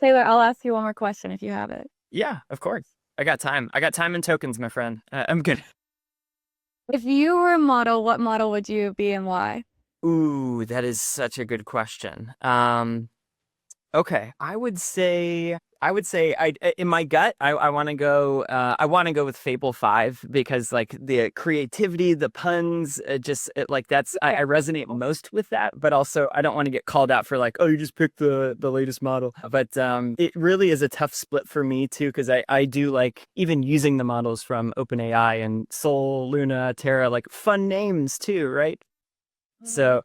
Taylor, I'll ask you one more question if you have it. Yeah, of course. I got time. I got time and tokens, my friend. I'm good. If you were a model, what model would you be and why? Ooh, that is such a good question. Okay, I would say in my gut I want to go with Fable 5 because like the creativity, the puns, like I Okay. resonate most with that, but also I don't want to get called out for like, oh, you just picked the latest model. But it really is a tough split for me too because I do like even using the models from OpenAI and Sol, Luna, Terra, like fun names too, right? Mhm. So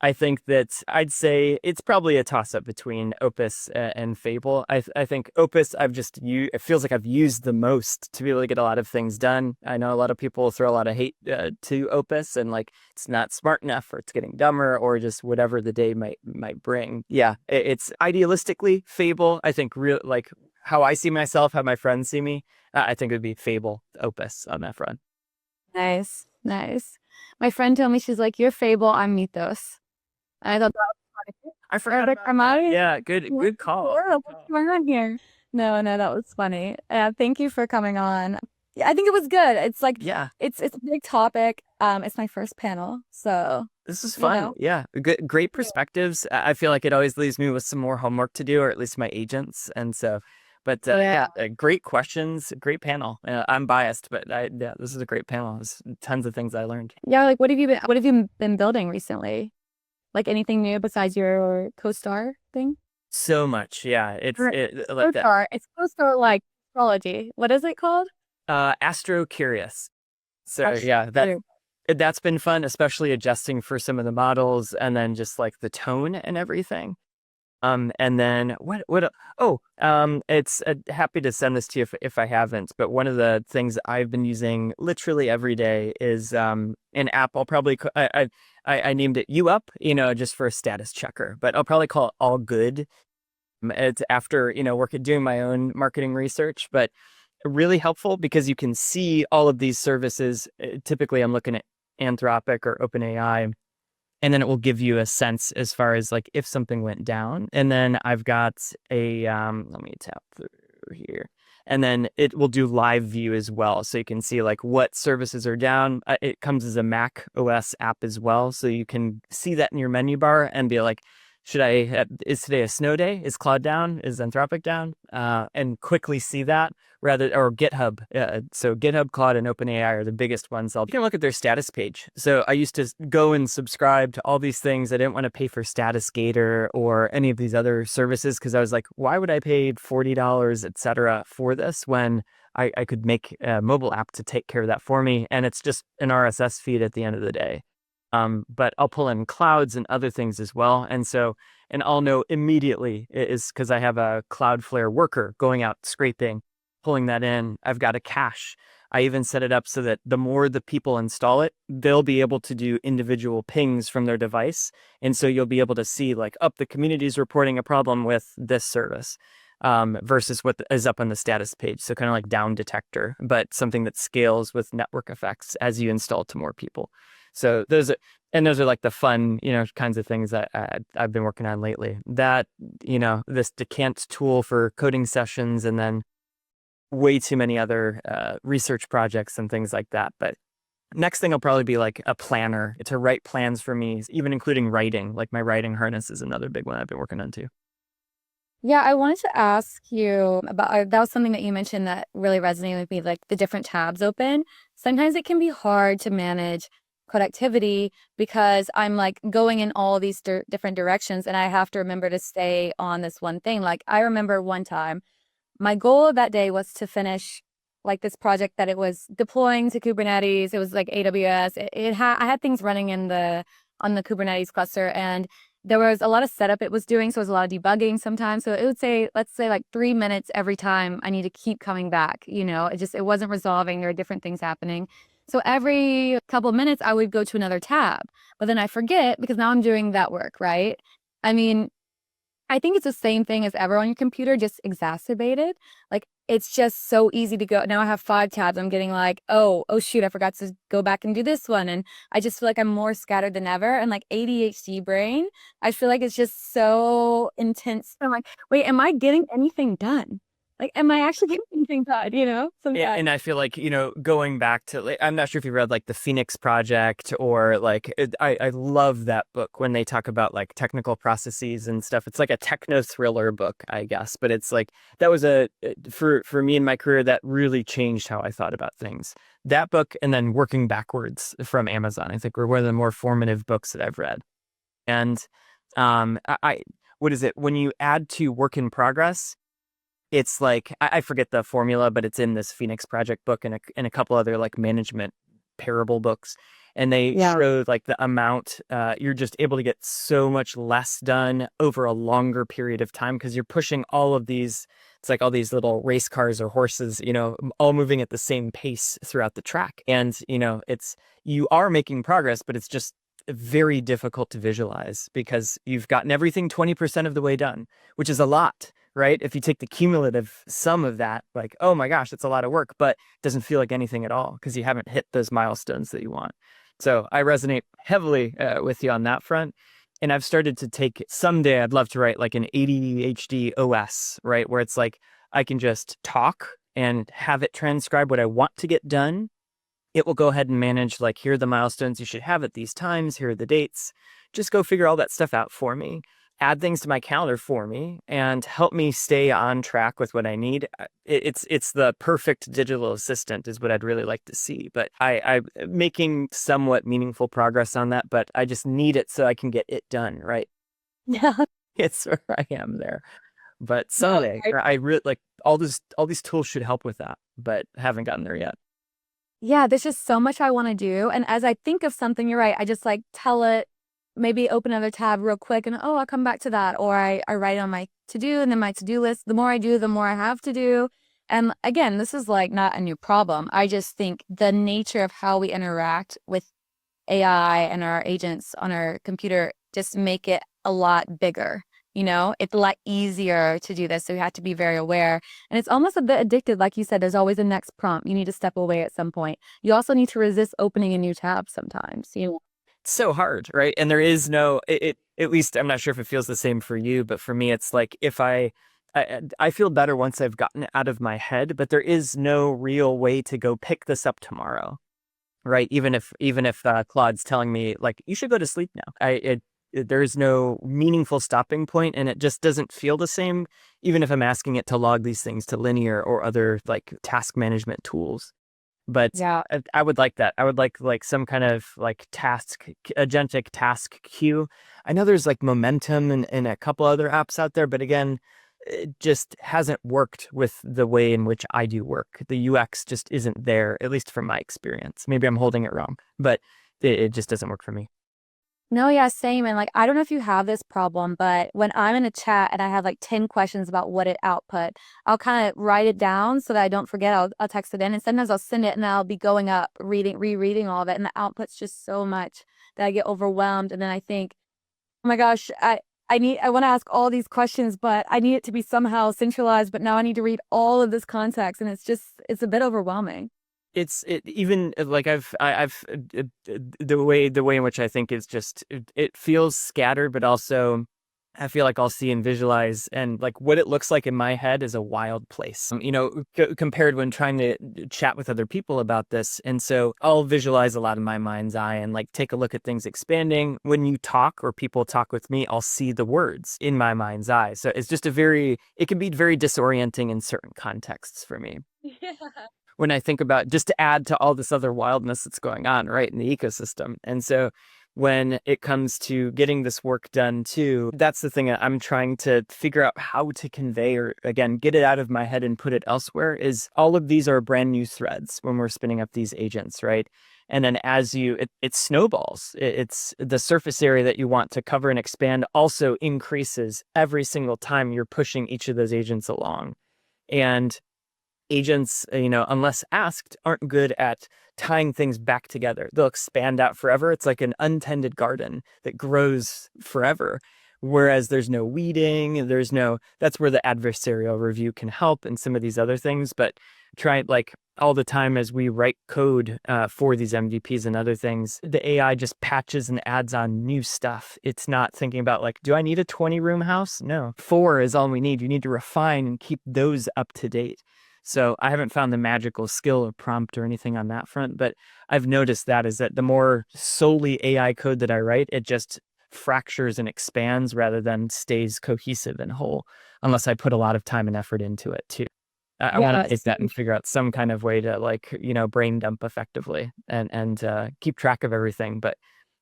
I think that I'd say it's probably a toss up between Opus and Fable. I think Opus it feels like I've used the most to be able to get a lot of things done. I know a lot of people throw a lot of hate to Opus and like it's not smart enough or it's getting dumber or just whatever the day might bring. Yeah, it's idealistically Fable. I think real like how I see myself, how my friends see me. I think it would be Fable Opus on that front. Nice, nice. My friend told me she's like, "You're Fable, I'm Mythos." And I thought that was funny. I I was forgot like, about "Am that. I? Yeah, good call. Good What's call. going on here?" No, no, that was funny. Thank you for coming on. Yeah, I think it was good. It's like Yeah. it's a big topic. It's my first panel, so This is you fun. know. Yeah. Great Yeah. perspectives. I feel like it always leaves me with some more homework to do, or at least my agents. And so, but yeah, great questions, great panel. I'm biased, but yeah, this is a great panel. There's tons of things I learned. Yeah, like what have you been building recently? Like anything new besides your co-star thing? So much. Yeah. Or Like that. co-star. It's co-star like astrology. What is it called? Astro Curious. So yeah, Astro. that's been fun, especially adjusting for some of the models and then just like the tone and everything. And then it's happy to send this to you if I haven't, but one of the things I've been using literally every day is an app. I'll probably I named it You Up, just for a status checker, but I'll probably call it All Good. It's after, working doing my own marketing research, but really helpful because you can see all of these services. Typically, I'm looking at Anthropic or OpenAI, and then it will give you a sense as far as like if something went down. And then I've got let me tap through here. And then it will do live view as well. So you can see like what services are down. It comes as a Mac OS app as well. So you can see that in your menu bar and be like, is today a snow day? Is Cloud down? Is Anthropic down? And quickly see that or GitHub. So GitHub, Cloud, and OpenAI are the biggest ones. You can look at their status page. So I used to go and subscribe to all these things. I didn't want to pay for StatusGator or any of these other services because I was like, why would I pay $40, etc., for this when I could make a mobile app to take care of that for me, and it's just an RSS feed at the end of the day. But I'll pull in clouds and other things as well. And I'll know immediately is because I have a Cloudflare worker going out scraping, pulling that in. I've got a cache. I even set it up so that the more the people install it, they'll be able to do individual pings from their device. And so you'll be able to see like, up the community is reporting a problem with this service. Versus what is up on the status page. So kind of like down detector, but something that scales with network effects as you install to more people. So those are like the fun, kinds of things that I've been working on lately. That, this Decant tool for coding sessions, and then way too many other research projects and things like that. But next thing will probably be like a planner to write plans for me, even including writing. Like my writing harness is another big one I've been working on too. Yeah, I wanted to ask you about that was something that you mentioned that really resonated with me, like the different tabs open. Sometimes it can be hard to manage productivity because I'm like going in all these different directions and I have to remember to stay on this one thing. Like I remember one time my goal of that day was to finish like this project that it was deploying to Kubernetes. It was like AWS. I had things running in the on the Kubernetes cluster, and there was a lot of setup it was doing. So it was a lot of debugging sometimes. So it would say, let's say like 3 minutes every time I need to keep coming back. It wasn't resolving. There were different things happening. So every couple of minutes I would go to another tab, but then I forget because now I'm doing that work, right? I mean, I think it's the same thing as ever on your computer, just exacerbated. Like it's just so easy to go. Now I have 5 tabs. I'm getting like, oh shoot, I forgot to go back and do this one. And I just feel like I'm more scattered than ever. And like ADHD brain, I feel like it's just so intense. I'm like, wait, am I getting anything done? Like, am I actually getting anything done? And Sometimes. I feel like, going back to, like, I'm not sure if you read like the Phoenix Project or like, I love that book when they talk about like technical processes and stuff. It's like a techno thriller book, I guess, but it's like, that was for me in my career, that really changed how I thought about things. That book, and then Working Backwards from Amazon, I think were one of the more formative books that I've read. And what is it? When you add to work in progress, it's like I forget the formula, but it's in this Phoenix Project book and a couple other like management parable books. And they Yeah. showed like the amount you're just able to get so much less done over a longer period of time because you're pushing all of these. It's like all these little race cars or horses, all moving at the same pace throughout the track. And, you are making progress, but it's just very difficult to visualize because you've gotten everything 20% of the way done, which is a lot, right? If you take the cumulative sum of that, like, oh my gosh, that's a lot of work, but it doesn't feel like anything at all because you haven't hit those milestones that you want. So I resonate heavily with you on that front. And I've started to take someday, I'd love to write like an ADHD OS, right? Where it's like I can just talk and have it transcribe what I want to get done. It will go ahead and manage, like, here are the milestones you should have at these times, here are the dates. Just go figure all that stuff out for me, add things to my calendar for me, and help me stay on track with what I need. It's the perfect digital assistant is what I'd really like to see. But I'm making somewhat meaningful progress on that, but I just need it so I can get it done, right? Yeah. It's where I am there. But No, someday, I really like all these tools should help with that, but haven't gotten there yet. yeah, there's just so much I want to do. And as I think of something, you're right, I just like tell it, maybe open another tab real quick and I'll come back to that. Or I write it on my to do and then my to do list. The more I do, the more I have to do. And again, this is like not a new problem. I just think the nature of how we interact with AI and our agents on our computer just make it a lot bigger. It's a lot easier to do this. So we have to be very aware. And it's almost a bit addictive. Like you said, there's always a next prompt. You need to step away at some point. You also need to resist opening a new tab sometimes. It's so hard, right? And there is no at least I'm not sure if it feels the same for you, but for me it's like if I feel better once I've gotten it out of my head, but there is no real way to go pick this up tomorrow, right? Even if Claude's telling me like you should go to sleep now. There's no meaningful stopping point and it just doesn't feel the same even if I'm asking it to log these things to Linear or other like task management tools. But Yeah. I would like that. I would like some kind of like agentic task queue. I know there's like Momentum and a couple other apps out there, but again, it just hasn't worked with the way in which I do work. The UX just isn't there, at least from my experience. Maybe I'm holding it wrong, but it just doesn't work for me. No, yeah, same. And like, I don't know if you have this problem, but when I'm in a chat and I have like 10 questions about what it output, I'll kind of write it down so that I don't forget. I'll text it in and sometimes I'll send it and I'll be going up, rereading all of it. And the output's just so much that I get overwhelmed. And then I think, oh my gosh, I want to ask all these questions, but I need it to be somehow centralized. But now I need to read all of this context. And it's a bit overwhelming. Even like I've the way in which I think is just it feels scattered, but also I feel like I'll see and visualize and like what it looks like in my head is a wild place, compared when trying to chat with other people about this. And so I'll visualize a lot in my mind's eye and like take a look at things expanding. When you talk or people talk with me, I'll see the words in my mind's eye. So it's just it can be very disorienting in certain contexts for me Yeah. when I think about just to add to all this other wildness that's going on right in the ecosystem. And so when it comes to getting this work done too, that's the thing that I'm trying to figure out how to convey or again, get it out of my head and put it elsewhere is all of these are brand new threads when we're spinning up these agents, right? And then as it snowballs, it's the surface area that you want to cover and expand also increases every single time you're pushing each of those agents along. And agents, unless asked, aren't good at tying things back together. They'll expand out forever. It's like an untended garden that grows forever. Whereas there's no weeding, that's where the adversarial review can help and some of these other things. But try like all the time as we write code for these MVPs and other things, the AI just patches and adds on new stuff. It's not thinking about like, do I need a 20-room house? No, 4 is all we need. You need to refine and keep those up to date. So I haven't found the magical skill or prompt or anything on that front, but I've noticed that is that the more solely AI code that I write, it just fractures and expands rather than stays cohesive and whole, unless I put a lot of time and effort into it too. I want to Yeah, take that and figure out some kind of way to like, brain dump effectively and keep track of everything. But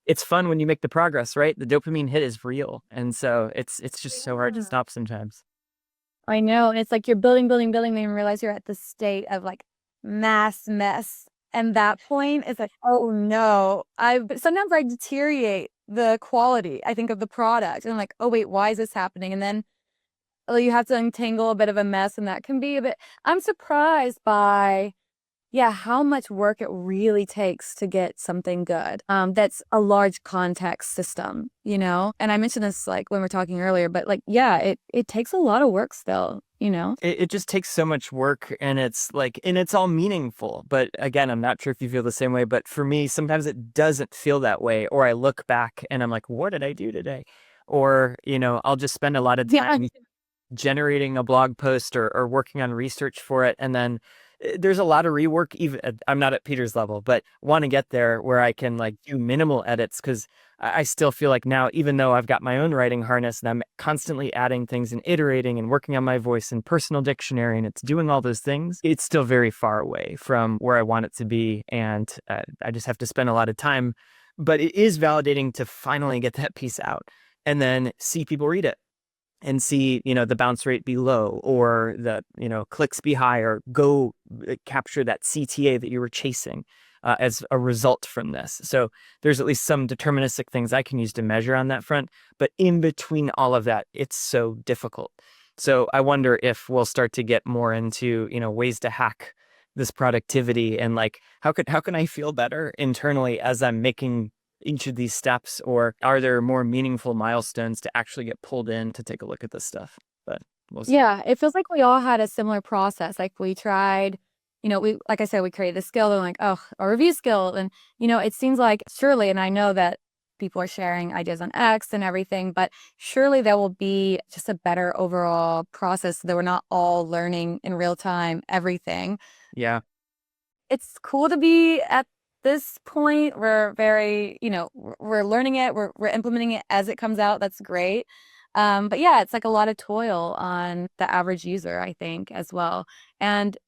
it's fun when you make the progress, right? The dopamine hit is real. And so it's just so hard to yeah. stop sometimes. I know. And it's like you're building, building, building, then you realize you're at the state of like mass mess. And that point is like, oh no. But sometimes I deteriorate the quality, I think, of the product. And I'm like, oh wait, why is this happening? And then you have to untangle a bit of a mess, and that can be a bit. I'm surprised by, yeah, how much work it really takes to get something good. That's a large context system, you know? And I mentioned this like when we are talking earlier, but like, yeah, it takes a lot of work still, you know? It just takes so much work and it's all meaningful. But again, I'm not sure if you feel the same way, but for me, sometimes it doesn't feel that way. Or I look back and I'm like, what did I do today? Or, I'll just spend a lot of Yeah. time generating a blog post or working on research for it. And then there's a lot of rework. Even I'm not at Peter's level, but want to get there where I can like do minimal edits because I still feel like now, even though I've got my own writing harness and I'm constantly adding things and iterating and working on my voice and personal dictionary and it's doing all those things, it's still very far away from where I want it to be. And I just have to spend a lot of time. But it is validating to finally get that piece out and then see people read it and see, the bounce rate be low or the, clicks be high or go capture that CTA that you were chasing as a result from this. So there's at least some deterministic things I can use to measure on that front. But in between all of that, it's so difficult. So I wonder if we'll start to get more into, ways to hack this productivity and like how can I feel better internally as I'm making each of these steps, or are there more meaningful milestones to actually get pulled in to take a look at this stuff? But we'll see. Yeah, it feels like we all had a similar process. Like we tried, like I said, we created the skill and like, oh, a review skill. And, it seems like surely, and I know that people are sharing ideas on X and everything, but surely there will be just a better overall process so that we're not all learning in real time everything. Yeah. It's cool to be at this point. We're very, we're learning it, we're implementing it as it comes out. That's great. But yeah, it's like a lot of toil on the average user, I think, as well. And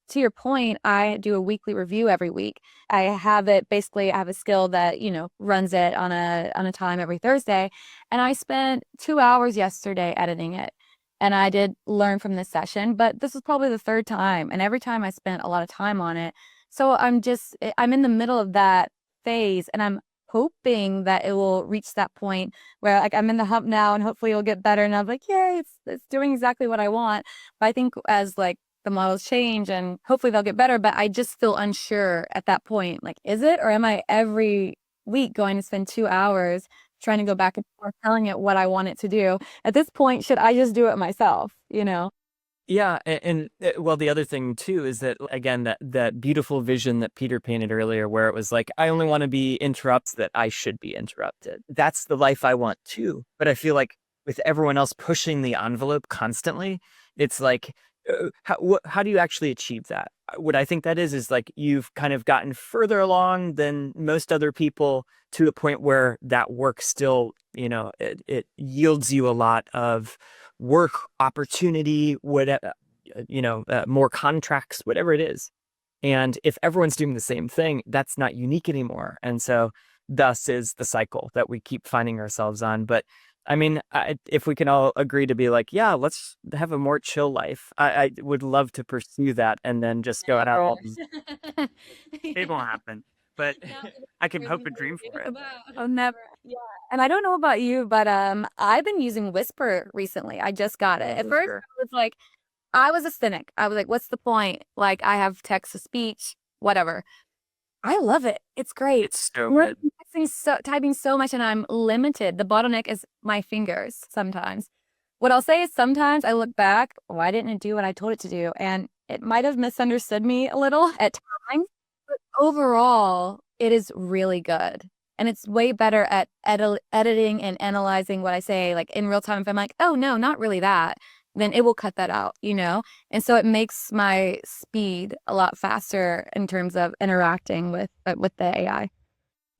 to your point, I do a weekly review every week. I have it basically, I have a skill that, runs it on a time every Thursday. And I spent 2 hours yesterday editing it. And I did learn from this session, but this was probably the third time. And every time I spent a lot of time on it. So I'm in the middle of that phase and I'm hoping that it will reach that point where like I'm in the hump now and hopefully it'll get better and I'm like, yay, it's doing exactly what I want. But I think as like the models change and hopefully they'll get better, but I just feel unsure at that point. Like, is it, or am I every week going to spend 2 hours trying to go back and forth telling it what I want it to do? At this point, should I just do it myself, Yeah, well, the other thing too is that again that beautiful vision that Peter painted earlier, where it was like, I only want to be interrupted that I should be interrupted. That's the life I want too. But I feel like with everyone else pushing the envelope constantly, it's like, how do you actually achieve that? What I think that is like you've kind of gotten further along than most other people to the point where that work still, it yields you a lot of work opportunity, whatever, more contracts, whatever it is. And if everyone's doing the same thing, that's not unique anymore. And so thus is the cycle that we keep finding ourselves on. But I mean, if we can all agree to be like, yeah, let's have a more chill life. I would love to pursue that and then just go out. Never. It won't happen, but Now I can there's hope more and dream to for think it. about. Oh, never. Yeah. And I don't know about you, but I've been using Whisper recently. I just got it. At first, Sure. I was like, I was a cynic. I was like, what's the point? Like, I have text to speech, whatever. I love it. It's great. It's so We're good. typing so much and I'm limited. The bottleneck is my fingers sometimes. What I'll say is sometimes I look back, why didn't it do what I told it to do? And it might have misunderstood me a little at times, but overall, it is really good. And it's way better at editing and analyzing what I say, like in real time. If I'm like, oh, no, not really that, then it will cut that out, you know? And so it makes my speed a lot faster in terms of interacting with the AI.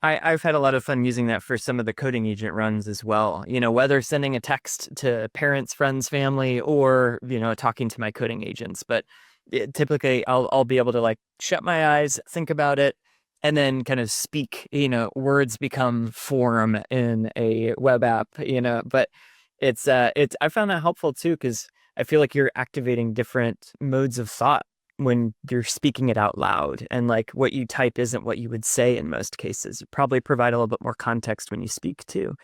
I've had a lot of fun using that for some of the coding agent runs as well. You know, whether sending a text to parents, friends, family, or, you know, talking to my coding agents. But typically I'll be able to like shut my eyes, think about it, and then kind of speak, you know, words become form in a web app, you know, but it's I found that helpful too, because I feel like you're activating different modes of thought when you're speaking it out loud, and like what you type isn't what you would say in most cases. You probably provide a little bit more context when you speak too.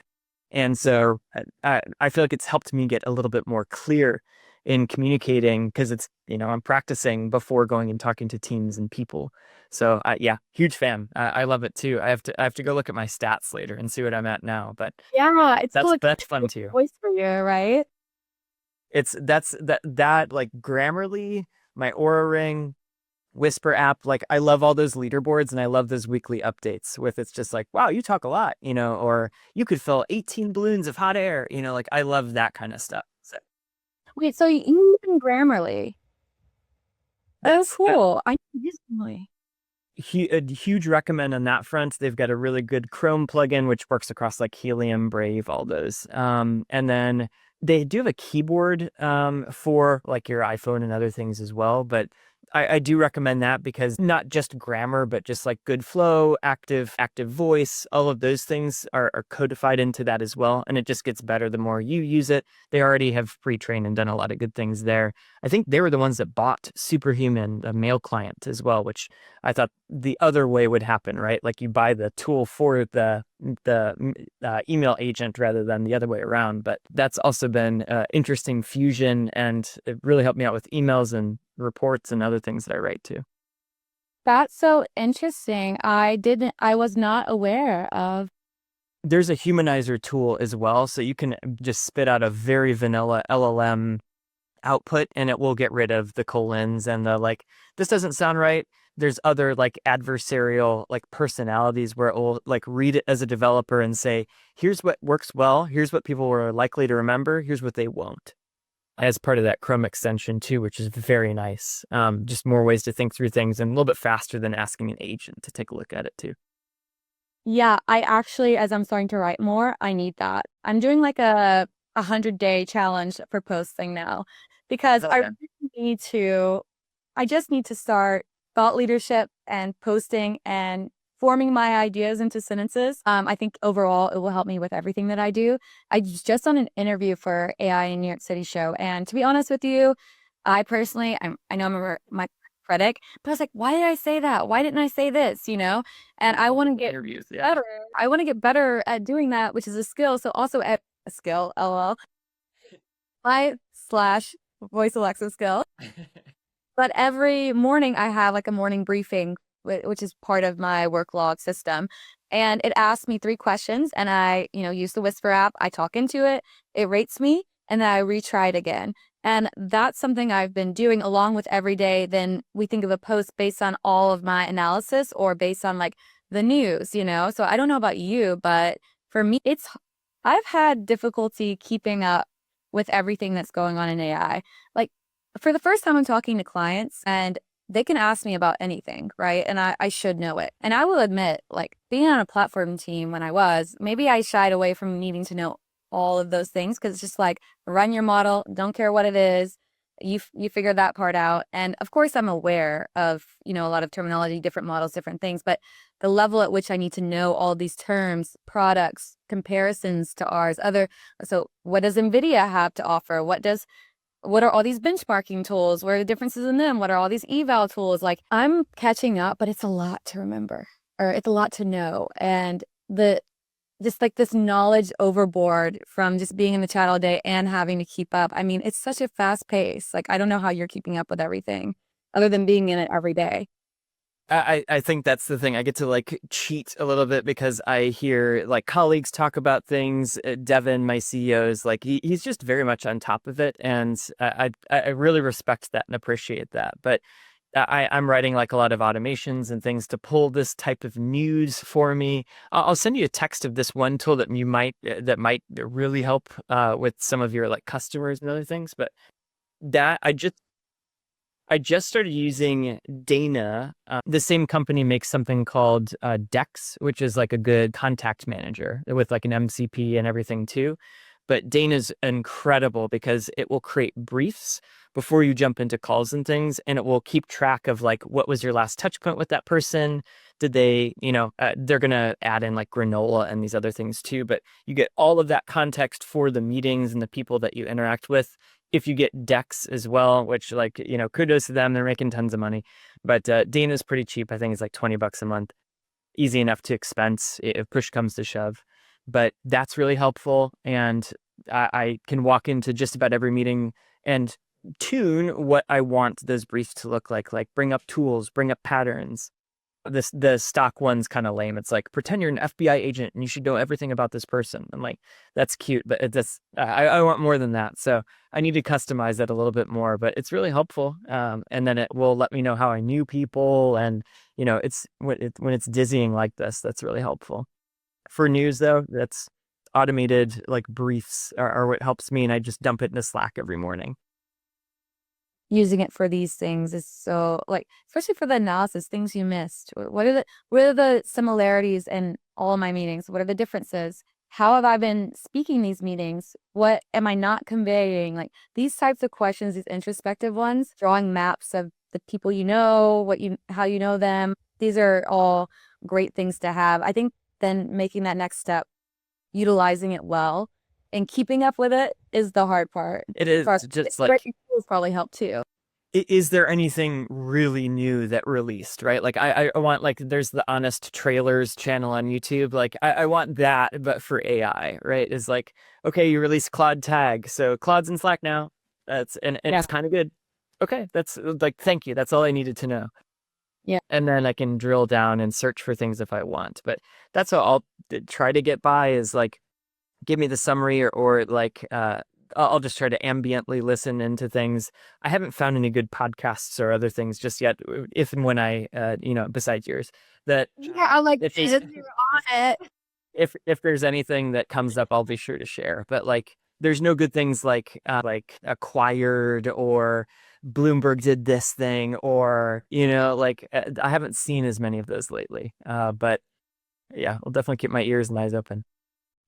And so I feel like it's helped me get a little bit more clear in communicating, because it's, you know, I'm practicing before going and talking to teams and people. So yeah, huge fan. I love it too. I have to go look at my stats later and see what I'm at now, but Yeah, it's cool. It's that's a fun too. voice for you, right? It's that like Grammarly, my Aura Ring, Whisper app, like I love all those leaderboards and I love those weekly updates with it's just like, wow, you talk a lot, you know, or you could fill 18 balloons of hot air, you know, like I love that kind of stuff. So Wait, so you use Grammarly? Oh, that's cool. I use Grammarly. a huge recommend on that front. They've got a really good Chrome plugin, which works across like Helium, Brave, all those. And then they do have a keyboard for like your iPhone and other things as well. But I do recommend that, because not just grammar, but just like good flow, active voice, all of those things are codified into that as well. And it just gets better the more you use it. They already have pre-trained and done a lot of good things there. I think they were the ones that bought Superhuman, a mail client as well, which I thought the other way would happen, right? Like you buy the tool for the email agent rather than the other way around. But that's also been interesting fusion, and it really helped me out with emails and reports and other things that I write too. That's so interesting. I was not aware of. There's a humanizer tool as well, so you can just spit out a very vanilla LLM output and it will get rid of the colons and the like, this doesn't sound right. There's other like adversarial like personalities where it will like read it as a developer and say, here's what works well, here's what people are likely to remember, here's what they won't. As part of that Chrome extension too, which is very nice. Just more ways to think through things and a little bit faster than asking an agent to take a look at it too. Yeah, I actually, as I'm starting to write more, I need that. I'm doing like a 100-day challenge for posting now because Oh I yeah. really need to. I just need to start thought leadership and posting and forming my ideas into sentences. I think overall it will help me with everything that I do. I was just on an interview for AI in New York City show, and to be honest with you, I personally, I know my critic, but I was like, why did I say that? Why didn't I say this? You know, and I want to get Interviews, yeah. better. I want to get better at doing that, which is a skill. So also at a skill, lol, my slash voice Alexa skill. But every morning I have like a morning briefing, which is part of my work log system. And it asks me 3 questions and I, use the Whisper app. I talk into it, it rates me, and then I retry it again. And that's something I've been doing along with every day. Then we think of a post based on all of my analysis or based on like the news. So I don't know about you, but for me, I've had difficulty keeping up with everything that's going on in AI. Like for the first time, I'm talking to clients and they can ask me about anything, right? And I should know it. And I will admit, like being on a platform team when I was, maybe I shied away from needing to know all of those things because it's just like run your model, don't care what it is. You figure that part out. And of course, I'm aware of, a lot of terminology, different models, different things, but the level at which I need to know all these terms, products, comparisons to ours, so what does NVIDIA have to offer? What are all these benchmarking tools? What are the differences in them? What are all these eval tools? Like I'm catching up, but it's a lot to remember or it's a lot to know. And just like this knowledge overboard from just being in the chat all day and having to keep up. I mean, it's such a fast pace. Like I don't know how you're keeping up with everything other than being in it every day. I think that's the thing. I get to like cheat a little bit because I hear like colleagues talk about things. Devin, my CEO, is like he's just very much on top of it, and I really respect that and appreciate that. But I'm writing like a lot of automations and things to pull this type of news for me. I'll send you a text of this one tool that might really help with some of your like customers and other things. But that I just started using Dana. The same company makes something called Dex, which is like a good contact manager with like an MCP and everything too. But Dana's incredible because it will create briefs before you jump into calls and things, and it will keep track of like what was your last touch point with that person. Did they, they're gonna add in like granola and these other things too, but you get all of that context for the meetings and the people that you interact with if you get Dex as well, which like, kudos to them. They're making tons of money. But Dana's pretty cheap. I think it's like $20 a month. Easy enough to expense if push comes to shove. But that's really helpful. And I can walk into just about every meeting and tune what I want those briefs to look like bring up tools, bring up patterns. The stock one's kind of lame. It's like pretend you're an FBI agent and you should know everything about this person. I'm like, that's cute, but I want more than that. So I need to customize that a little bit more. But it's really helpful. And then it will let me know how I knew people, and it's when it's dizzying like this, that's really helpful. For news though, that's automated like briefs are what helps me, and I just dump it into Slack every morning. Using it for these things is so like, especially for the analysis, things you missed. What are the similarities in all my meetings? What are the differences? How have I been speaking these meetings? What am I not conveying? Like these types of questions, these introspective ones, drawing maps of the people how you know them. These are all great things to have. I think then making that next step, utilizing it well and keeping up with it is the hard part. It is For us, just writing like, tools probably help too. is there anything really new that released, right? Like I want like there's the Honest Trailers channel on YouTube. Like I want that, but for AI, right? Is like, okay, you release Claude tag. So Claude's in Slack now. And Yeah. it's kind of good. Okay, that's like thank you. That's all I needed to know. Yeah. And then I can drill down and search for things if I want. But that's what I'll try to get by is like give me the summary or like I'll just try to ambiently listen into things. I haven't found any good podcasts or other things just yet. If and when I besides yours, that Yeah, I'm like, if they, Jesus, you're on it. if there's anything that comes up, I'll be sure to share. But like there's no good things like acquired or Bloomberg did this thing or like I haven't seen as many of those lately. But yeah, I'll definitely keep my ears and eyes open.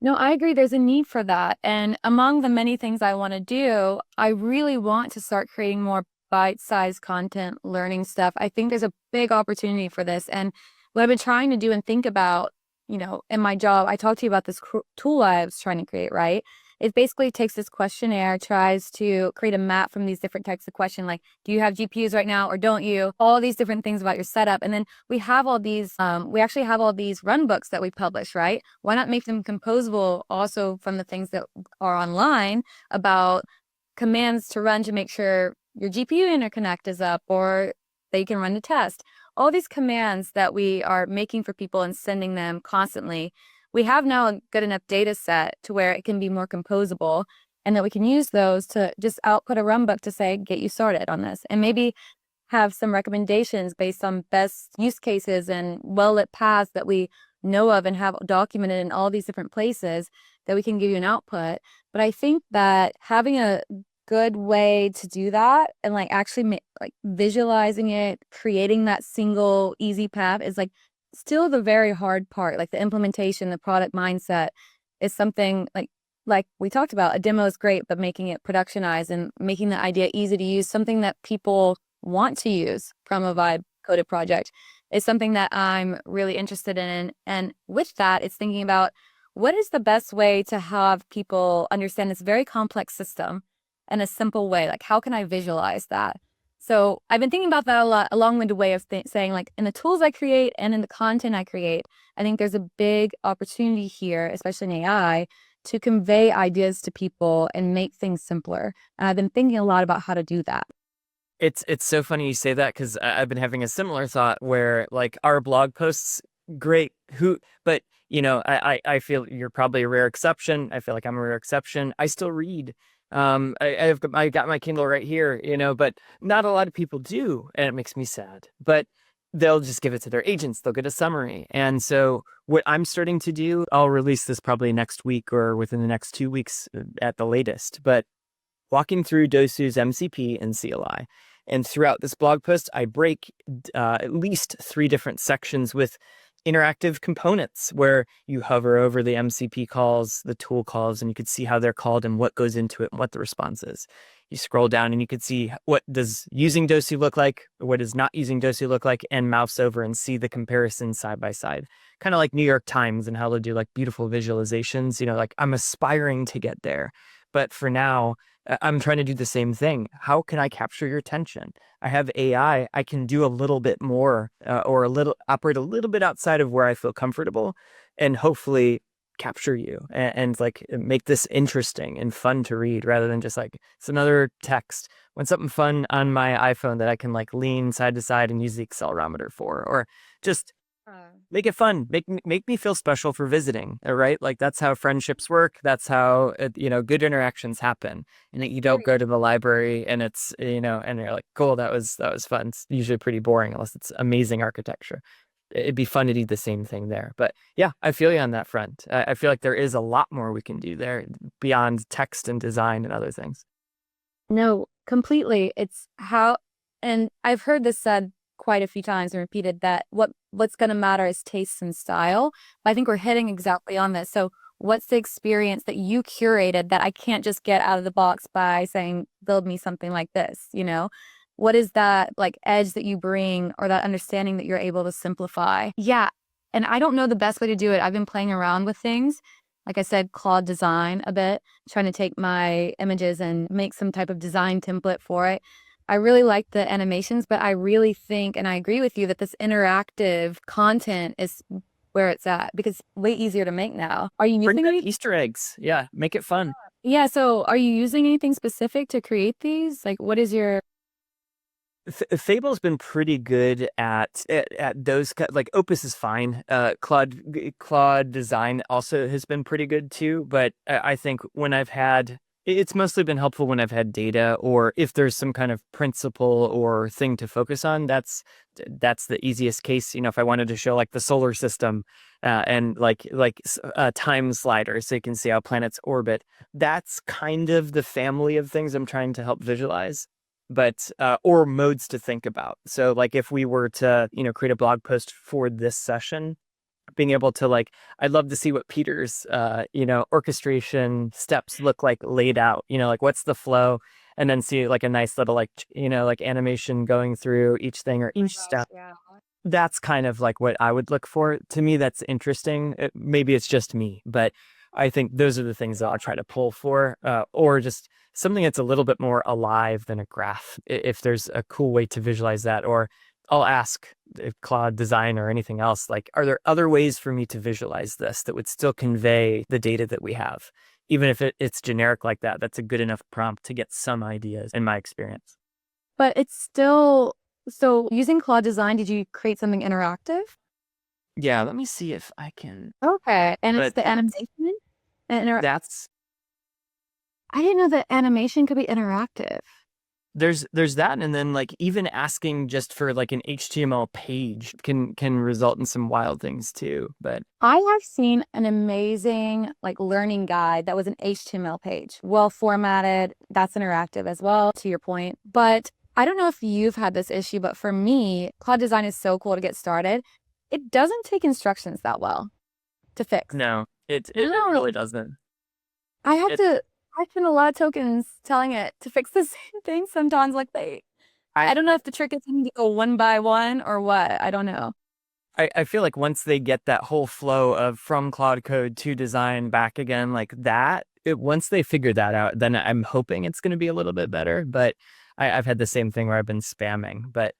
No, I agree. There's a need for that. And among the many things I want to do, I really want to start creating more bite-sized content, learning stuff. I think there's a big opportunity for this. And what I've been trying to do and think about, in my job, I talked to you about this tool I was trying to create, right? It basically takes this questionnaire, tries to create a map from these different types of questions, like, do you have GPUs right now or don't you? All these different things about your setup. And then we actually have all these run books that we publish, right? Why not make them composable also from the things that are online about commands to run to make sure your GPU interconnect is up or they can run the test. All these commands that we are making for people and sending them constantly, we have now a good enough data set to where it can be more composable and that we can use those to just output a run book to say, get you started on this. And maybe have some recommendations based on best use cases and well-lit paths that we know of and have documented in all these different places that we can give you an output. But I think that having a good way to do that and like actually like visualizing it, creating that single easy path is like still the very hard part. Like the implementation, the product mindset is something like we talked about. A demo is great, but making it productionized and making the idea easy to use, something that people want to use from a vibe coded project is something that I'm really interested in. And with that, it's thinking about what is the best way to have people understand this very complex system in a simple way? Like, how can I visualize that? So I've been thinking about that a lot, a long-winded way of saying, like, in the tools I create and in the content I create, I think there's a big opportunity here, especially in AI, to convey ideas to people and make things simpler. And I've been thinking a lot about how to do that. It's so funny you say that because I've been having a similar thought where like our blog posts, great, but I feel you're probably a rare exception. I feel like I'm a rare exception. I still read. I got my Kindle right here, but not a lot of people do, and it makes me sad. But they'll just give it to their agents. They'll get a summary. And so what I'm starting to do, I'll release this probably next week or within the next 2 weeks at the latest, but walking through Dosu's MCP and CLI. And throughout this blog post, I break at least 3 different sections with interactive components where you hover over the MCP calls, the tool calls, and you could see how they're called and what goes into it and what the response is. You scroll down and you could see what does using Dosu look like, what does not using Dosu look like, and mouse over and see the comparison side by side. Kind of like New York Times and how they do like beautiful visualizations. Like I'm aspiring to get there. But for now, I'm trying to do the same thing. How can I capture your attention? I have AI. I can do a little bit more or operate a little bit outside of where I feel comfortable and hopefully capture you and like make this interesting and fun to read rather than just like it's another text. When something fun on my iPhone that I can like lean side to side and use the accelerometer for, or just make it fun. Make me feel special for visiting. Right? Like that's how friendships work. That's how good interactions happen. And that you don't go to the library and it's and you're like, cool, that was fun. It's usually pretty boring unless it's amazing architecture. It'd be fun to do the same thing there. But yeah, I feel you on that front. I feel like there is a lot more we can do there beyond text and design and other things. No, completely. It's how, and I've heard this said quite a few times and repeated that what's going to matter is taste and style. But I think we're hitting exactly on this. So what's the experience that you curated that I can't just get out of the box by saying, build me something like this, What is that like edge that you bring or that understanding that you're able to simplify? Yeah. And I don't know the best way to do it. I've been playing around with things. Like I said, Claude Design a bit, trying to take my images and make some type of design template for it. I really like the animations, but I really think, and I agree with you, that this interactive content is where it's at because it's way easier to make now. Are you Bring using back any? Easter eggs. Yeah, make it fun. Yeah, so are you using anything specific to create these? Like, what is your? Fable's been pretty good at those like Opus is fine. Claude Design also has been pretty good too. But I think when it's mostly been helpful when I've had data or if there's some kind of principle or thing to focus on. That's the easiest case. If I wanted to show like the solar system and time slider so you can see how planets orbit, that's kind of the family of things I'm trying to help visualize. But or modes to think about. So like if we were to create a blog post for this session, being able to like I'd love to see what Peter's orchestration steps look like laid out, like what's the flow, and then see like a nice little like like animation going through each thing or each step. Yeah. That's kind of like what I would look for. To me, that's interesting. Maybe it's just me, but I think those are the things that I'll try to pull for, or just something that's a little bit more alive than a graph. If there's a cool way to visualize that, or I'll ask if Claude Design or anything else, like, are there other ways for me to visualize this that would still convey the data that we have? Even if it's generic like that, that's a good enough prompt to get some ideas in my experience. But it's still, so using Claude Design, did you create something interactive? Yeah, let me see if I can. Okay. And it's But the animation? that's I didn't know that animation could be interactive. there's that, and then like even asking just for like an HTML page can result in some wild things too. But I have seen an amazing like learning guide that was an HTML page, well formatted. That's interactive as well, to your point. But I don't know if you've had this issue, but for me, Cloud Design is so cool to get started. It doesn't take instructions that well to fix. no, it really doesn't. I have It to, I spend a lot of tokens telling it to fix the same thing sometimes. Like I I don't know if the trick is to go one by one or what. I don't know. I feel like once they get that whole flow of from Cloud Code to design back again, like that, once they figure that out, then I'm hoping it's going to be a little bit better. But I've had the same thing where I've been spamming. But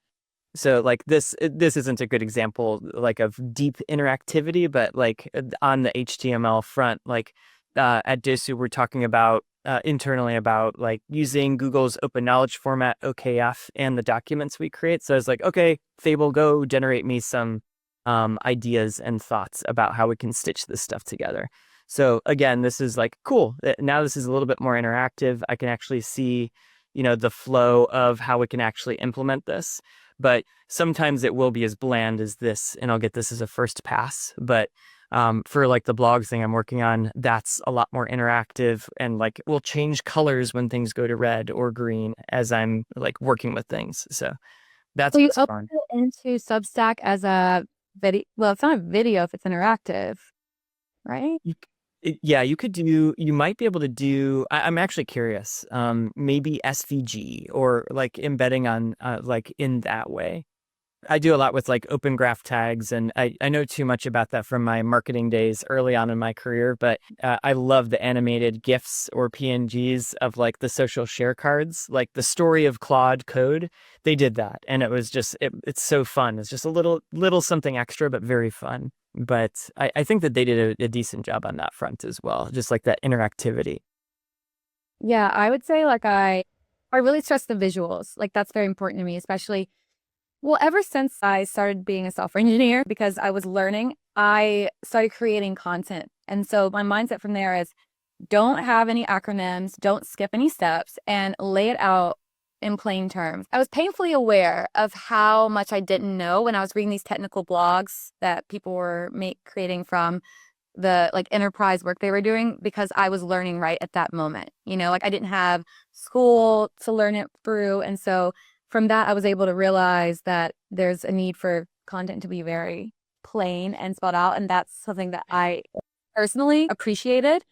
so like this isn't a good example like of deep interactivity, but like on the HTML front, like at Dosu, we're talking about internally about like using Google's open knowledge format, OKF, and the documents we create. So I was like, okay, Fable, go generate me some ideas and thoughts about how we can stitch this stuff together. So again, this is like cool. Now this is a little bit more interactive. I can actually see, the flow of how we can actually implement this. But sometimes it will be as bland as this, and I'll get this as a first pass. But for like the blogs thing I'm working on, that's a lot more interactive and like will change colors when things go to red or green as I'm like working with things. So that's So you what's upload fun. it into Substack as a video. Well, it's not a video if it's interactive, right? You, yeah, you might be able to do, I'm actually curious, maybe SVG or like embedding on like in that way. I do a lot with like open graph tags, and I know too much about that from my marketing days early on in my career, but I love the animated GIFs or PNGs of like the social share cards, like the story of Claude code. They did that, and it was just, it's so fun. It's just a little something extra, but very fun. But I think that they did a decent job on that front as well, just like that interactivity. Yeah, I would say like I really stress the visuals. Like that's very important to me, especially well, ever since I started being a software engineer because I was learning, I started creating content. And so my mindset from there is don't have any acronyms, don't skip any steps, and lay it out in plain terms. I was painfully aware of how much I didn't know when I was reading these technical blogs that people were creating from the like enterprise work they were doing because I was learning right at that moment. Like I didn't have school to learn it through. And so from that, I was able to realize that there's a need for content to be very plain and spelled out. And that's something that I personally appreciated.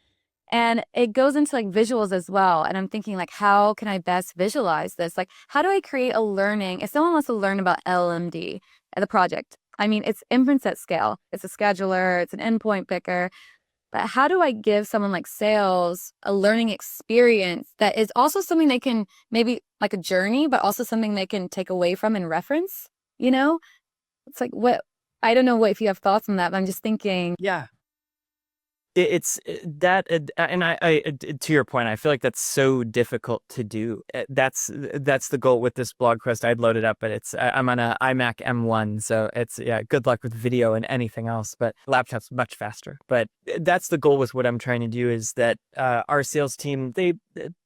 And it goes into like visuals as well. And I'm thinking like, how can I best visualize this? Like, how do I create a learning? If someone wants to learn about LMD at the project, I mean, it's inference at scale. It's a scheduler, it's an endpoint picker. But how do I give someone like sales a learning experience that is also something they can maybe like a journey, but also something they can take away from and reference? You know, it's like what I don't know what if you have thoughts on that, but I'm just thinking, Yeah. It's that, and to your point, I feel like that's so difficult to do. That's the goal with this blog post. I'd load it up, but I'm on a iMac M1, so it's yeah. Good luck with video and anything else, but laptop's much faster. But that's the goal with what I'm trying to do is that our sales team they've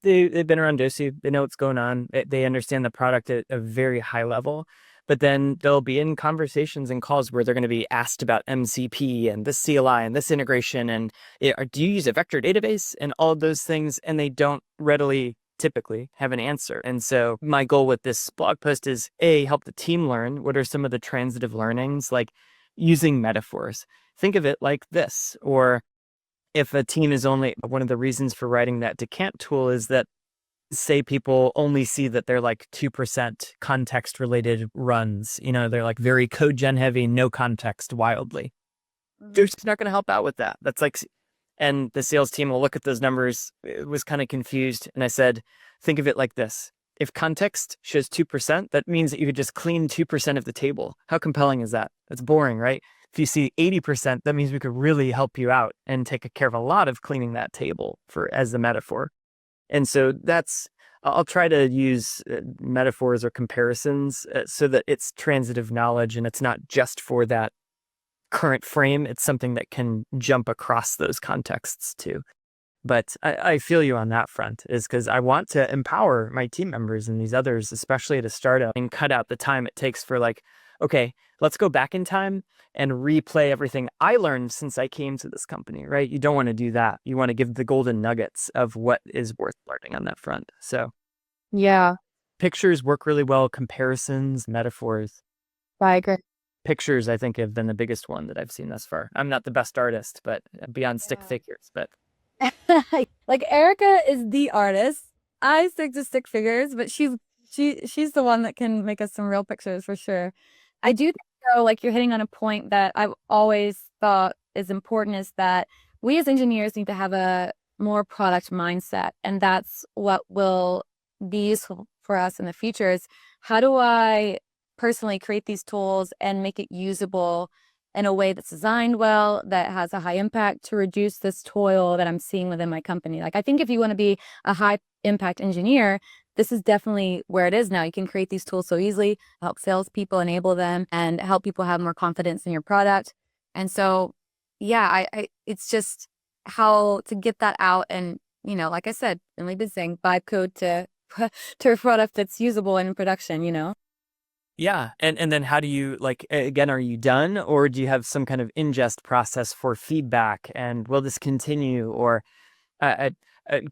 been around Dosu, they know what's going on, they understand the product at a very high level. But then they'll be in conversations and calls where they're going to be asked about MCP and this CLI and this integration and do you use a vector database and all of those things, and they don't readily typically have an answer. And so my goal with this blog post is help the team learn what are some of the transitive learnings, like using metaphors. Think of it like this, or if a team is only one of the reasons for writing that decant tool is that say people only see that they're like 2% context related runs, they're like very code gen heavy, no context wildly. They're just not going to help out with that. That's like, and the sales team will look at those numbers. It was kind of confused. And I said, think of it like this. If context shows 2%, that means that you could just clean 2% of the table. How compelling is that? That's boring, right? If you see 80%, that means we could really help you out and take care of a lot of cleaning that table as the metaphor. And so I'll try to use metaphors or comparisons so that it's transitive knowledge and it's not just for that current frame. It's something that can jump across those contexts too. But I feel you on that front is because I want to empower my team members and these others, especially at a startup, and cut out the time it takes for like, okay, let's go back in time and replay everything I learned since I came to this company, right? You don't want to do that. You want to give the golden nuggets of what is worth learning on that front. So yeah, pictures work really well, comparisons, metaphors. I agree. Pictures, I think, have been the biggest one that I've seen thus far. I'm not the best artist, but beyond stick Yeah. figures, but Like Erica is the artist. I stick to stick figures, but she's the one that can make us some real pictures for sure. I do think though, like you're hitting on a point that I've always thought is important is that we as engineers need to have a more product mindset. And that's what will be useful for us in the future is how do I personally create these tools and make it usable in a way that's designed well, that has a high impact to reduce this toil that I'm seeing within my company. Like, I think if you want to be a high impact engineer, this is definitely where it is now. You can create these tools so easily, help salespeople enable them, and help people have more confidence in your product. And so, yeah, it's just how to get that out. And, like I said, and we've been saying, vibe code to a product that's usable and in production. Yeah. And then how do you like again, are you done or do you have some kind of ingest process for feedback and will this continue or uh,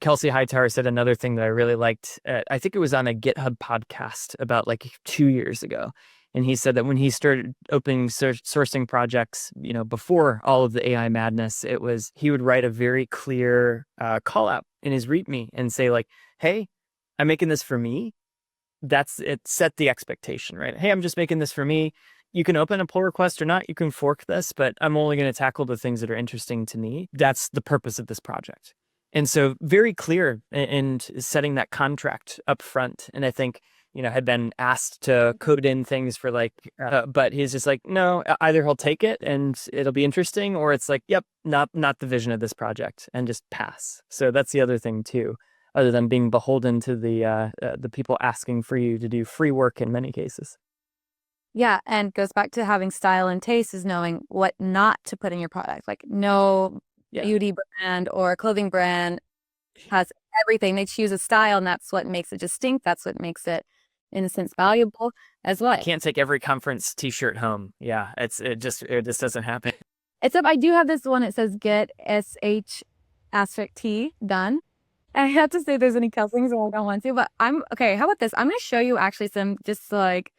Kelsey Hightower said another thing that I really liked. I think it was on a GitHub podcast about like 2 years ago. And he said that when he started opening sourcing projects, before all of the AI madness, it was he would write a very clear call out in his README and say like, "Hey, I'm making this for me." That's it. Set the expectation, right? Hey, I'm just making this for me. You can open a pull request or not. You can fork this, but I'm only going to tackle the things that are interesting to me. That's the purpose of this project. And so very clear and setting that contract up front. And I think, had been asked to code in things for like, but he's just like, no, either he'll take it and it'll be interesting, or it's like, yep, not the vision of this project and just pass. So that's the other thing too, other than being beholden to the people asking for you to do free work in many cases. Yeah, and goes back to having style and taste is knowing what not to put in your product. Like no Yeah. beauty brand or clothing brand has everything. They choose a style and that's what makes it distinct. That's what makes it, in a sense, valuable as You well. can't take every conference t-shirt home. Yeah, it just doesn't happen. Except I do have this one. It says get SH asterisk T done. I have to say there's any cussing, so I don't want to, but I'm okay. How about this? I'm going to show you actually some, just like,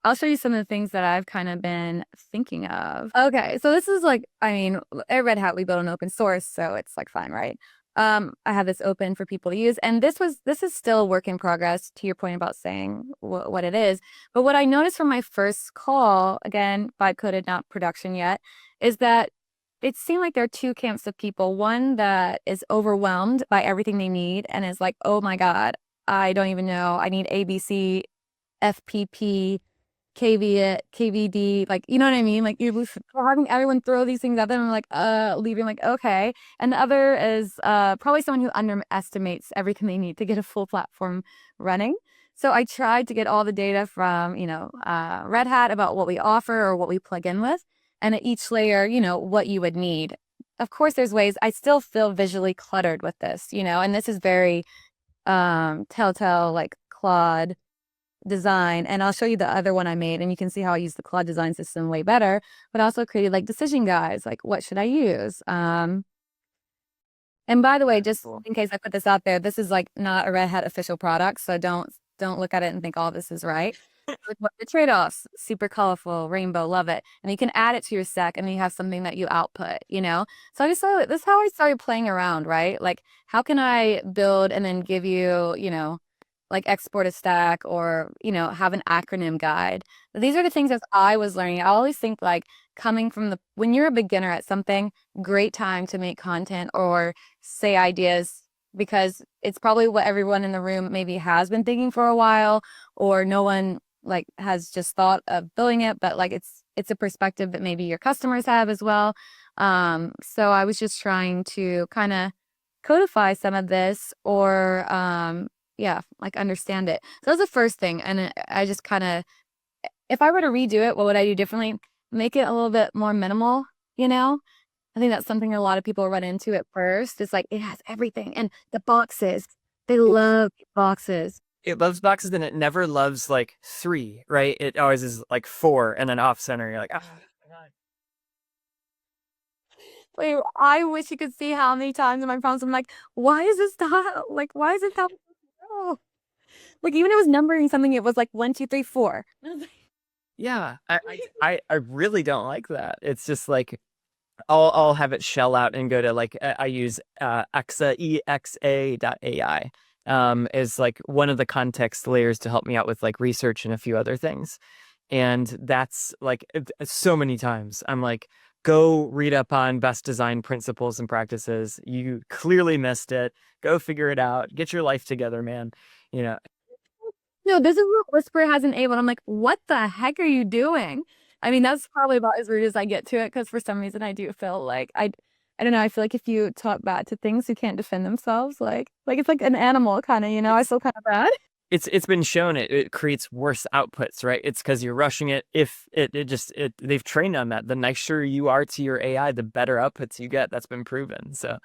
I'll show you some of the things that I've kind of been thinking of. Okay, so this is like, I mean, at Red Hat, we build an open source, so it's like fine, right? I have this open for people to use, and this is still a work in progress, to your point about saying what it is. But what I noticed from my first call, again, vibe coded, not production yet, is that it seemed like there are two camps of people. One that is overwhelmed by everything they need and is like, oh my God, I don't even know. I need ABC, FPP, KVD, like, you know what I mean? Like you're having everyone throw these things at them and like, leaving like, okay. And the other is probably someone who underestimates everything they need to get a full platform running. So I tried to get all the data from, Red Hat about what we offer or what we plug in with, and at each layer, what you would need. Of course, there's ways I still feel visually cluttered with this, and this is very telltale, like Claude design. And I'll show you the other one I made, and you can see how I use the Claude design system way better, but I also created like decision guides, like what should I use? And by the way, just in case I put this out there, this is like not a Red Hat official product, so don't look at it and think all this is right. What the trade-offs, super colorful, rainbow, love it. And you can add it to your stack and then you have something that you output. So I just thought this is how I started playing around, right? Like, how can I build and then give you, like export a stack or, have an acronym guide. These are the things as I was learning. I always think like coming from when you're a beginner at something, great time to make content or say ideas, because it's probably what everyone in the room maybe has been thinking for a while, or no one like has just thought of building it, but like it's a perspective that maybe your customers have as well. So I was just trying to kind of codify some of this or yeah, like understand it. So that was the first thing. And I just kind of, if I were to redo it, what would I do differently? Make it a little bit more minimal, you know? I think that's something a lot of people run into at first. It's like it has everything. And the boxes, they love boxes. It loves boxes and it never loves like three, right? It always is like four and then off center. You're like, ah, my God. Wait, I wish you could see how many times in my prompts I'm like, why is this not like why is it that oh. Like even it was numbering something, it was like 1, 2, 3, 4. Yeah, I really don't like that. It's just like I'll have it shell out and go to like I use exa.ai is like one of the context layers to help me out with like research and a few other things. And that's like so many times I'm like, go read up on best design principles and practices. You clearly missed it. Go figure it out. Get your life together, man. You know, No, this is what Whisper has enabled. I'm like, what the heck are you doing? I mean, that's probably about as rude as I get to it because for some reason I do feel like I don't know, I feel like if you talk bad to things who can't defend themselves, like it's like an animal kind of, I It's feel kind of bad. it's been shown it creates worse outputs, right? It's because you're rushing it. If they've trained on that. The nicer you are to your AI, the better outputs you get. That's been proven. So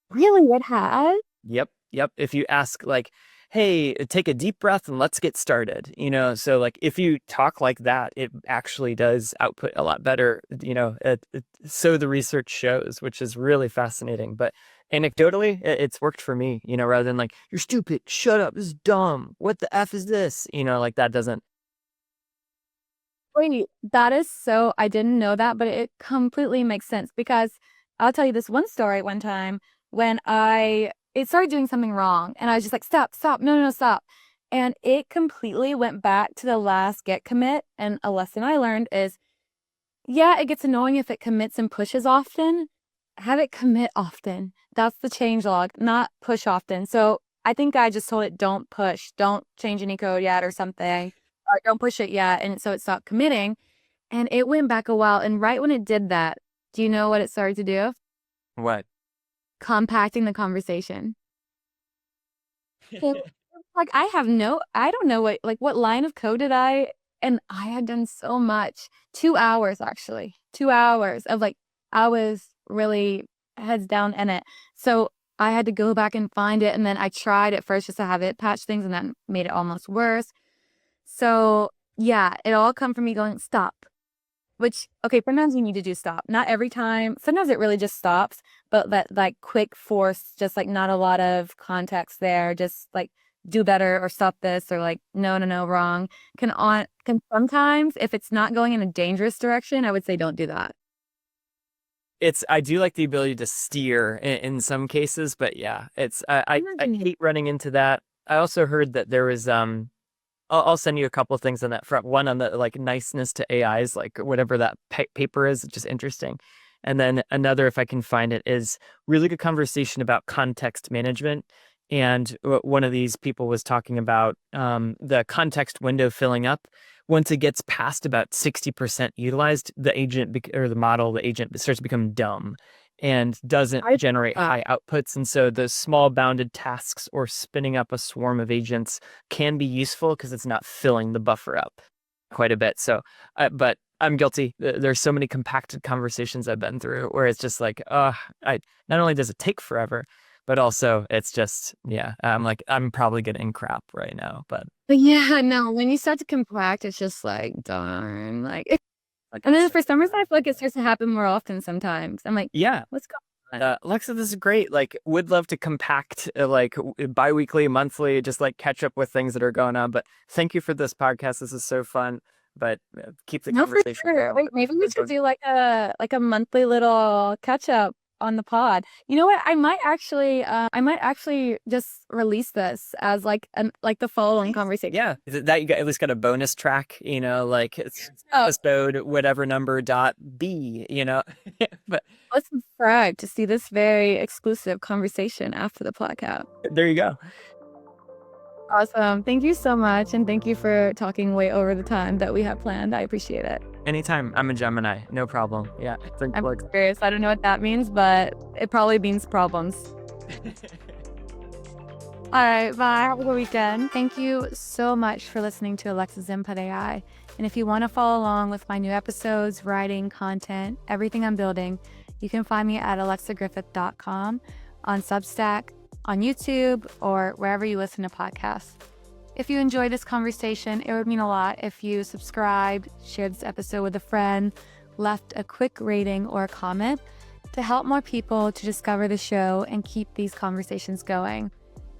Really, it has? yep, yep. If you ask like, hey, take a deep breath and let's get started, so like if you talk like that, it actually does output a lot better, so the research shows, which is really fascinating. But anecdotally, it's worked for me, rather than like, you're stupid, shut up, this is dumb, what the F is this? Like that doesn't. Wait, that is so, I didn't know that, but it completely makes sense because I'll tell you this one story one time when it started doing something wrong and I was just like, stop, stop, no, no, no, stop. And it completely went back to the last get commit. And a lesson I learned is, yeah, it gets annoying if it commits and pushes often. Have it commit often. That's the change log, not push often. So I think I just told it, don't push, don't change any code yet or something, or don't push it yet. And so it stopped committing. And it went back a while. And right when it did that, do you know what it started to do? What? Compacting the conversation. So, like I don't know what line of code did and I had done so much. 2 hours actually. 2 hours of like, I was really heads down in it. So I had to go back and find it. And then I tried at first just to have it patch things and that made it almost worse. So yeah, it all come from me going, stop. Which, okay, sometimes you need to do stop. Not every time. Sometimes it really just stops, but that like quick force, just like not a lot of context there, just like do better or stop this or like no, no, no, wrong. Can sometimes, if it's not going in a dangerous direction, I would say don't do that. I do like the ability to steer in some cases, but yeah, I Mhm. hate running into that. I also heard that there was I'll send you a couple of things on that front. One on the like niceness to AIs, like whatever that paper is, just interesting. And then another, if I can find it, is really good conversation about context management. And one of these people was talking about the context window filling up. Once it gets past about 60% utilized, the agent or the model, the agent starts to become dumb and doesn't I generate high outputs. And so the small bounded tasks or spinning up a swarm of agents can be useful because it's not filling the buffer up quite a bit. So, but I'm guilty. There's so many compacted conversations I've been through where it's just like, I not only does it take forever, but also it's just, yeah, I'm like, I'm probably getting crap right now, But yeah, no, when you start to compact, it's just like, darn, like, and then for some reason, I feel like it starts to happen more often sometimes. I'm like, yeah. what's going on? Alexa, this is great. Like, would love to compact, bi-weekly, monthly, just like catch up with things that are going on. But thank you for this podcast. This is so fun. But keep the No, for conversation sure. going. Wait, maybe we should do like a monthly little catch up on the pod. You know what? I might actually just release this as like the following conversation. Yeah, that you got at least got a bonus track, like it's Oh, episode whatever number dot B, but let's subscribe to see this very exclusive conversation after the podcast. there you go. Awesome. Thank you so much. And thank you for talking way over the time that we have planned. I appreciate it. Anytime. I'm a Gemini. No problem. Yeah. Thanks, I'm Alexa. curious. I don't know what that means, but it probably means problems. All right, bye. Have a good weekend. Thank you so much for listening to Alexa's Input AI. And if you want to follow along with my new episodes, writing, content, everything I'm building, you can find me at alexagriffith.com, on Substack, on YouTube, or wherever you listen to podcasts. If you enjoyed this conversation, it would mean a lot if you subscribed, shared this episode with a friend, left a quick rating or a comment to help more people to discover the show and keep these conversations going.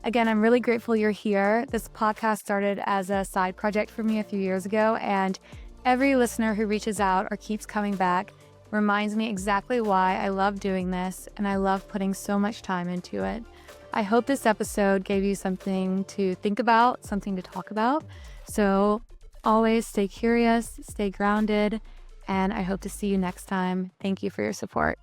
Again, I'm really grateful you're here. This podcast started as a side project for me a few years ago, and every listener who reaches out or keeps coming back reminds me exactly why I love doing this and I love putting so much time into it. I hope this episode gave you something to think about, something to talk about. So always stay curious, stay grounded, and I hope to see you next time. Thank you for your support.